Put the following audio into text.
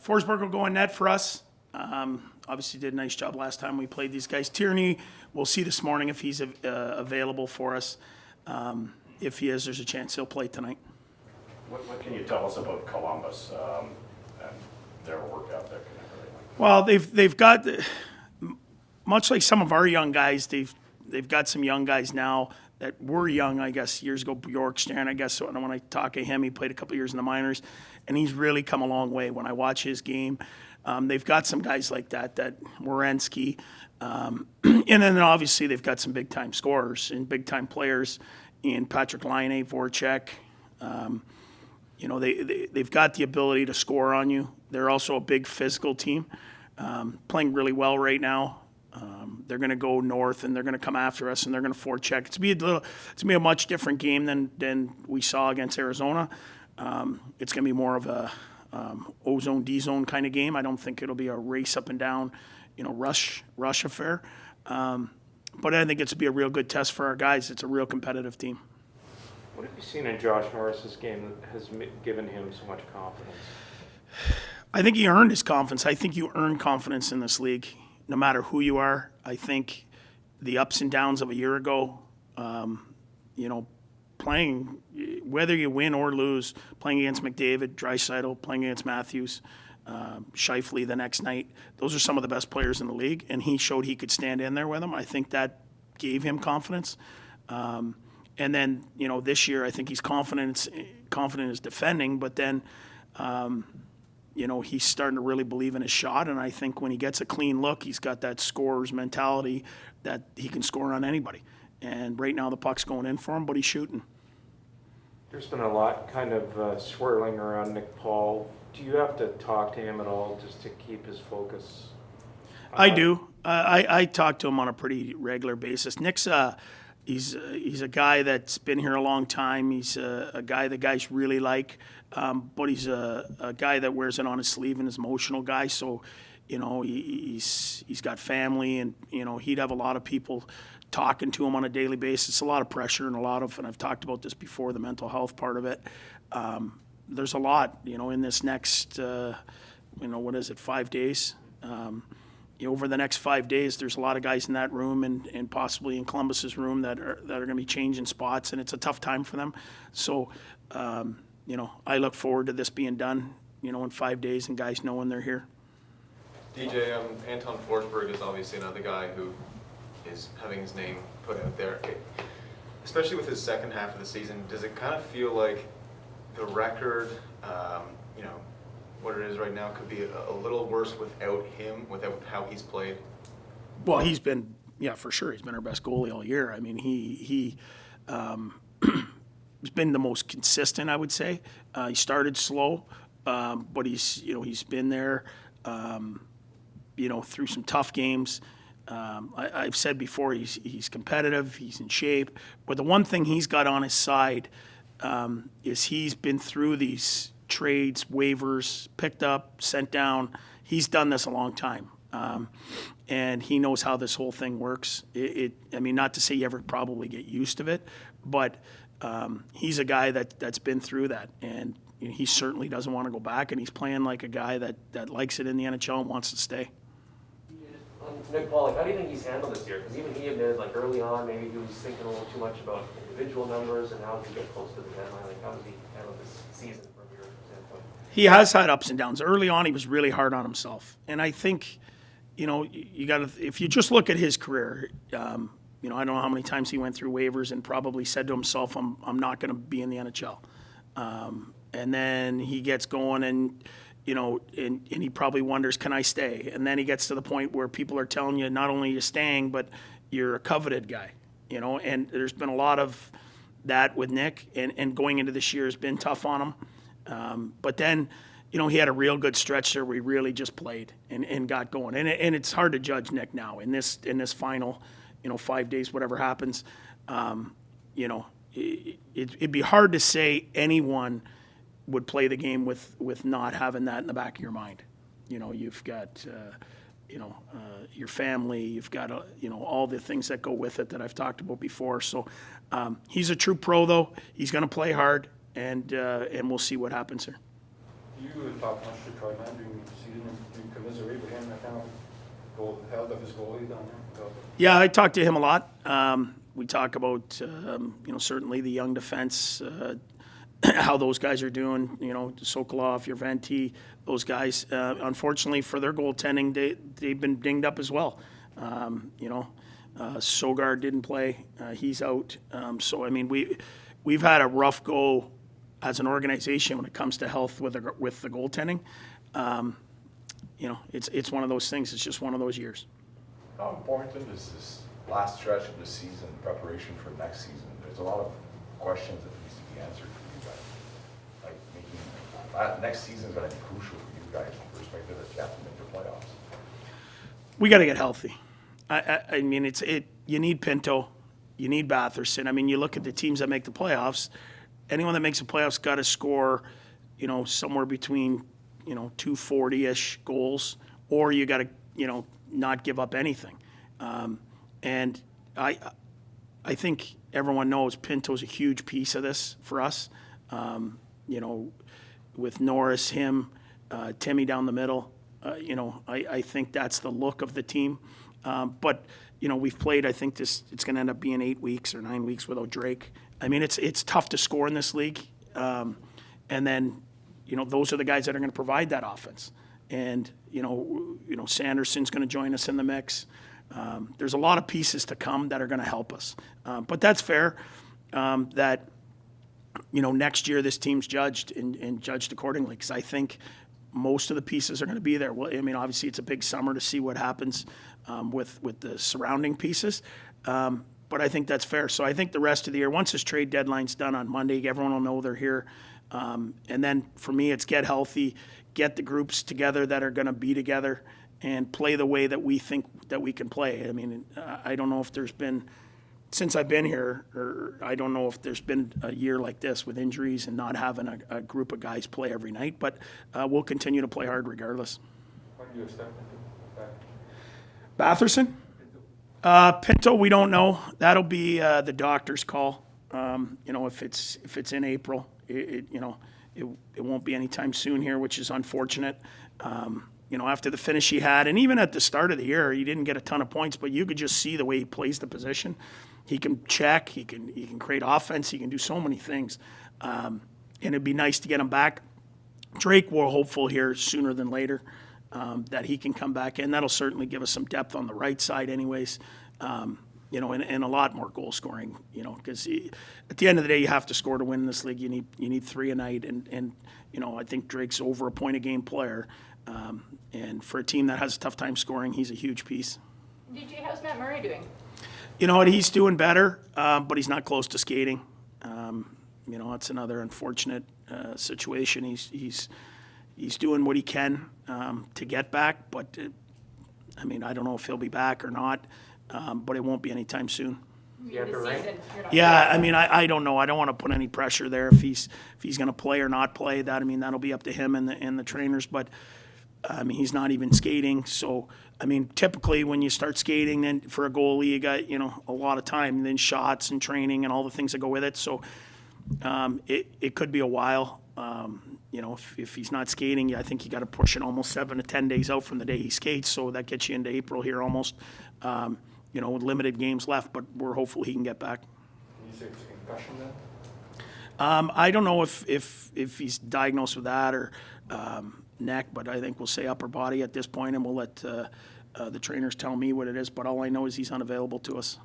Forsberg will go in net for us. Obviously did a nice job last time we played these guys. Tierney, we'll see this morning if he's available for us. If he is, there's a chance he'll play tonight. What can you tell us about Columbus and their work ethic and everything? Well, they've got, much like some of our young guys, they've got some young guys now that were young, I guess, years ago. Bjorkstrand, I guess, when I talk to him, he played a couple of years in the minors, and he's really come a long way. When I watch his game, they've got some guys like that Werenski, and then obviously they've got some big-time scorers and big-time players in Patrick Laine, Voracek. They've got the ability to score on you. They're also a big physical team, playing really well right now. They're going to go north and they're going to come after us and they're going to forecheck. It's going to be a much different game than we saw against Arizona. It's going to be more of a O-zone, D-zone kind of game. I don't think it'll be a race up and down, rush affair. But I think it's to be a real good test for our guys. It's a real competitive team. What have you seen in Josh Norris's game that has given him so much confidence? I think he earned his confidence. I think you earn confidence in this league, no matter who you are. I think the ups and downs of a year ago, playing, whether you win or lose, playing against McDavid, Draisaitl, playing against Matthews, Scheifele the next night, those are some of the best players in the league, and he showed he could stand in there with them. I think that gave him confidence. And then, this year I think he's confident in his defending, but then, he's starting to really believe in his shot, and I think when he gets a clean look, he's got that scorer's mentality that he can score on anybody. And right now the puck's going in for him, but he's shooting. There's been a lot kind of swirling around Nick Paul. Do you have to talk to him at all just to keep his focus? I do. I talk to him on a pretty regular basis. Nick's he's a guy that's been here a long time. He's a guy the guys really like, but he's a guy that wears it on his sleeve and is an emotional guy. So, he's got family, and he'd have a lot of people talking to him on a daily basis. A lot of pressure and and I've talked about this before, the mental health part of it. There's a lot, in this next, 5 days. Over the next 5 days, there's a lot of guys in that room and possibly in Columbus's room that are going to be changing spots, and it's a tough time for them. So, I look forward to this being done, in 5 days and guys knowing they're here. DJ, Anton Forsberg is obviously another guy who is having his name put out there. Especially with his second half of the season, does it kind of feel like the record, what it is right now, could be a little worse without him, without how he's played? Well, he's been, for sure. He's been our best goalie all year. I mean, he's been the most consistent, I would say. He started slow, but he's been there, through some tough games. I've said before, he's competitive, he's in shape. But the one thing he's got on his side is he's been through these trades, waivers, picked up, sent down. He's done this a long time. And he knows how this whole thing works. Not to say you ever probably get used to it, but he's a guy that's been through that. And he certainly doesn't want to go back, and he's playing like a guy that likes it in the NHL and wants to stay. Nick Paul, how do you think he's handled this year? Because even he admitted, early on, maybe he was thinking a little too much about individual numbers, and how does he get close to the deadline? How does he handle this season from your standpoint? He has had ups and downs. Early on, he was really hard on himself, and I think, you got to. If you just look at his career, I don't know how many times he went through waivers and probably said to himself, "I'm not going to be in the NHL," and then he gets going and. And he probably wonders, can I stay? And then he gets to the point where people are telling you not only you're staying, but you're a coveted guy, and there's been a lot of that with Nick, and going into this year has been tough on him. But then, he had a real good stretch there where he really just played and got going. And it's hard to judge Nick now in this final, 5 days, whatever happens. It'd be hard to say anyone would play the game with not having that in the back of your mind. You've got, your family, you've got, all the things that go with it that I've talked about before. So he's a true pro, though. He's going to play hard, and we'll see what happens here. You talked much to Troy Mann during the season, and do you commiserate with him, that kind of held up his goalie down there? Yeah, I talk to him a lot. We talk about, certainly the young defense, how those guys are doing, Sokolov, Yerventi, those guys. Unfortunately for their goaltending, they've been dinged up as well. Sogard didn't play. He's out. We've had a rough go as an organization when it comes to health with the goaltending. It's one of those things. It's just one of those years. How important is this last stretch of the season, preparation for next season? There's a lot of questions that needs to be answered for you guys. Like making next season is going to be crucial for you guys from the perspective that you have to make the playoffs. We got to get healthy. You need Pinto, you need Batherson. You look at the teams that make the playoffs. Anyone that makes the playoffs got to score, somewhere between, 240-ish goals, or you got to, not give up anything. And I think everyone knows Pinto's a huge piece of this for us. With Norris, him, Timmy down the middle, I think that's the look of the team. But we've played, I think it's going to end up being 8 weeks or 9 weeks without Drake. It's tough to score in this league. And then, those are the guys that are going to provide that offense. And, Sanderson's going to join us in the mix. There's a lot of pieces to come that are going to help us. But that's fair that, next year this team's judged and judged accordingly, because I think most of the pieces are going to be there. Well, obviously it's a big summer to see what happens with the surrounding pieces. But I think that's fair. So I think the rest of the year, once this trade deadline's done on Monday, everyone will know they're here. And then for me, it's get healthy, get the groups together that are going to be together, and play the way that we think that we can play. I don't know if there's been, since I've been here, or I don't know if there's been a year like this with injuries and not having a group of guys play every night, but we'll continue to play hard regardless. When do you expect him to be back? Batherson? Pinto, we don't know. That'll be the doctor's call. If it's in April, it won't be anytime soon here, which is unfortunate. After the finish he had, and even at the start of the year, he didn't get a ton of points, but you could just see the way he plays the position. He can check, he can create offense, he can do so many things. And it'd be nice to get him back. Drake, we're hopeful here sooner than later that he can come back in. That'll certainly give us some depth on the right side anyways. And a lot more goal scoring, because at the end of the day, you have to score to win this league. You need 3 a night, and I think Drake's over a point a game player. And for a team that has a tough time scoring, he's a huge piece. DJ, how's Matt Murray doing? You know what? He's doing better, but he's not close to skating. It's another unfortunate situation. He's doing what he can to get back, but I don't know if he'll be back or not. But it won't be anytime soon. Yeah, This right. season, you're not Yeah, sure. I don't know. I don't want to put any pressure there if he's going to play or not play. That'll be up to him and the trainers. But he's not even skating. So typically when you start skating, then for a goalie, you got a lot of time, and then shots and training and all the things that go with it. So it could be a while. If he's not skating, I think you got to push it almost 7 to 10 days out from the day he skates. So that gets you into April here almost. With limited games left, but we're hopeful he can get back. Can you say it's a concussion then? I don't know if he's diagnosed with that or neck, but I think we'll say upper body at this point, and we'll let the trainers tell me what it is. But all I know is he's unavailable to us.